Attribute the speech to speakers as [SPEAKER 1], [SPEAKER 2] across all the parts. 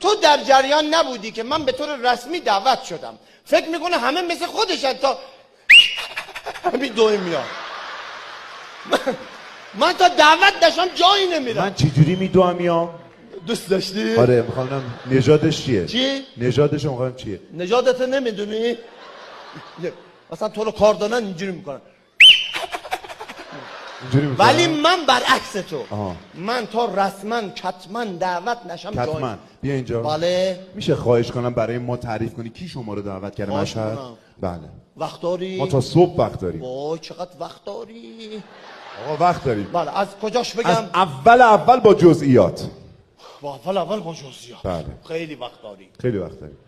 [SPEAKER 1] تو در جریان نبودی که من به طور رسمی دعوت شدم. فکر میکنه همه مثل خودشن تا همین دوی میاد. من تا دعوت داشتم جایی نمیرم.
[SPEAKER 2] من چجوری میدوام میام؟
[SPEAKER 1] دوست داشتی؟
[SPEAKER 2] آره میخوام نژادش چیه؟
[SPEAKER 1] چی؟
[SPEAKER 2] نژادش میخوام چیه؟
[SPEAKER 1] نژادت نمیدونی؟ مثلا تو رو کار دادن اینجوری میکنن.
[SPEAKER 2] اینجوری میکنم؟
[SPEAKER 1] ولی من برعکس تو.
[SPEAKER 2] آها.
[SPEAKER 1] من تا رسما کتما دعوت نشم
[SPEAKER 2] کتما بیا اینجا.
[SPEAKER 1] بله.
[SPEAKER 2] میشه خواهش کنم برای ما تعریف کنی کی شما رو دعوت کرده مشهد؟ بله.
[SPEAKER 1] وقت داری؟
[SPEAKER 2] ما تا صبح وقت داریم.
[SPEAKER 1] وای چقدر وقت داری؟
[SPEAKER 2] آقا وقت داریم.
[SPEAKER 1] بله از کجاش بگم؟
[SPEAKER 2] از اول با جزئیات.
[SPEAKER 1] اول با جزئیات.
[SPEAKER 2] بله.
[SPEAKER 1] خیلی وقت داری.
[SPEAKER 2] خیلی وقت داریم.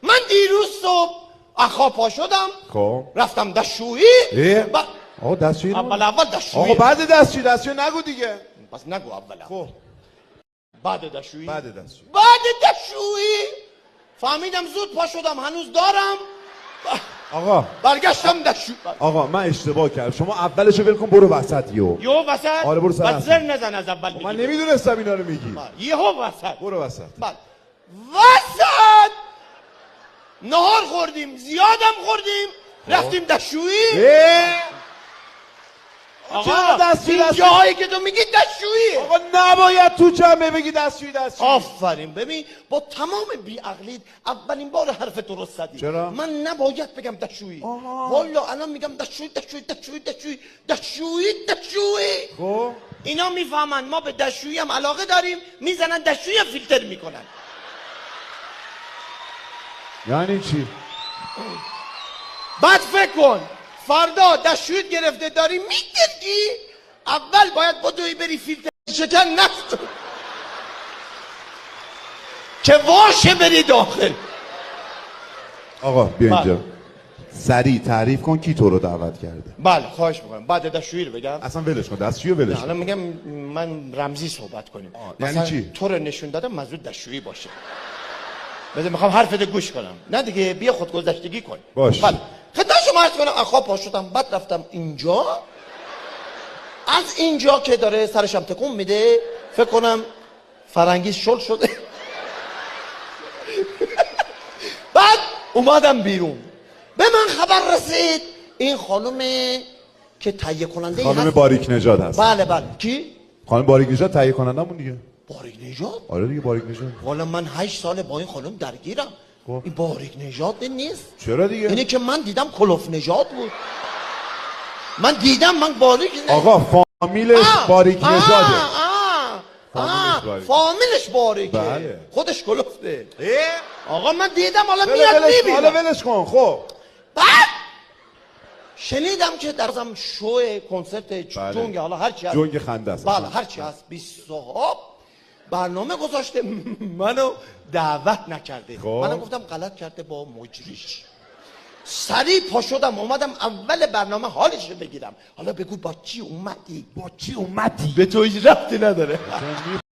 [SPEAKER 1] من دیروز صبح اخا شدم.
[SPEAKER 2] خب
[SPEAKER 1] رفتم دستشویی.
[SPEAKER 2] آقا دستشویی
[SPEAKER 1] اول دستشویی.
[SPEAKER 2] آقا بعد دستشویی نگو دیگه.
[SPEAKER 1] پس نگو اول.
[SPEAKER 2] خب
[SPEAKER 1] بعد دستشویی.
[SPEAKER 2] بعد دستشویی.
[SPEAKER 1] بعد دستشویی فهمیدم زود پا شدم هنوز دارم.
[SPEAKER 2] آقا
[SPEAKER 1] برگشتم دستشویی.
[SPEAKER 2] آقا من اشتباه کردم. شما اولشو ول کن برو وسط
[SPEAKER 1] یهو وسط.
[SPEAKER 2] آره برو سر
[SPEAKER 1] زر نزن از اول.
[SPEAKER 2] من نمیدونستم اینا رو میگی.
[SPEAKER 1] یهو وسط.
[SPEAKER 2] برو وسط.
[SPEAKER 1] بله. وسط نهار خوردیم زیادم خوردیم. رفتیم دستشویی. آقا این جاهایی که تو میگی دستشویی.
[SPEAKER 2] آقا نباید تو جمعه بگی دستشویی.
[SPEAKER 1] آفرین. ببین با تمام بی‌عقلیت اولین بار حرف درست زدی.
[SPEAKER 2] چرا؟
[SPEAKER 1] من نباید بگم دستشویی. والا الان میگم دستشویی.
[SPEAKER 2] خب
[SPEAKER 1] اینا میفهمن ما به دستشویی هم علاقه داریم. میزنن دستشویی هم فیلتر میکنن.
[SPEAKER 2] یعنی چی؟
[SPEAKER 1] بعد فکر کن فردا دستشویی گرفته داری میترکی. اول باید بدوی بری فیلتر شکن نفت که واشه بری داخل.
[SPEAKER 2] آقا بیا اینجا. سریع تعریف کن کی تو رو دعوت کرده.
[SPEAKER 1] بله خواهش میکنم. بعد دستشویی رو بگم.
[SPEAKER 2] اصلا ولش کن دستشویی ولش کن.
[SPEAKER 1] الان میگم من رمزی صحبت کنیم.
[SPEAKER 2] یعنی چی؟
[SPEAKER 1] تو رو نشون دادم منظور دستشویی باشه. بذار میخوام حرفت گوش کنم. نه دیگه بیا خودگذشتگی کن.
[SPEAKER 2] باش.
[SPEAKER 1] بله. خدمت شما عرض کنم اخا پا شدم. بعد رفتم اینجا. از اینجا که داره سرشم تکون میده فکر کنم فرنگیز شل شده. بعد اومدم بیرون. به من خبر رسید این خانم که تهیه کننده
[SPEAKER 2] خانم باریک نژاد هست.
[SPEAKER 1] بله کی؟
[SPEAKER 2] خانم باریک نژاد تهیه کنندمون دیگه.
[SPEAKER 1] باریک نژاد؟
[SPEAKER 2] آره دیگه باریک نژاد.
[SPEAKER 1] والا من 8 سال با این خانم درگیرم. این باریک نژاد نیست.
[SPEAKER 2] چرا دیگه؟
[SPEAKER 1] اینی که من دیدم کلوف نژاد بود. من باریک نژاد.
[SPEAKER 2] آقا فامیلش باریک نژاده.
[SPEAKER 1] فامیلش باریکه.
[SPEAKER 2] بله.
[SPEAKER 1] خودش کلفته. آقا من دیدم حالا میاد میبینم.
[SPEAKER 2] حالا ولش کن. خب
[SPEAKER 1] بعد شنیدم که در شو کنسرت جنگ حالا هرچی هست.
[SPEAKER 2] جنگ خنده است.
[SPEAKER 1] بله هرچی هست 20 صاحب برنامه گذاشته منو دعوت نکرده. منم گفتم غلط کرده با مجریش. سریع پا شدم اومدم اول برنامه حالش رو بگیرم. حالا بگو با چی اومدی؟
[SPEAKER 2] با چی اومدی؟
[SPEAKER 1] به تو هیچ ربطی نداره.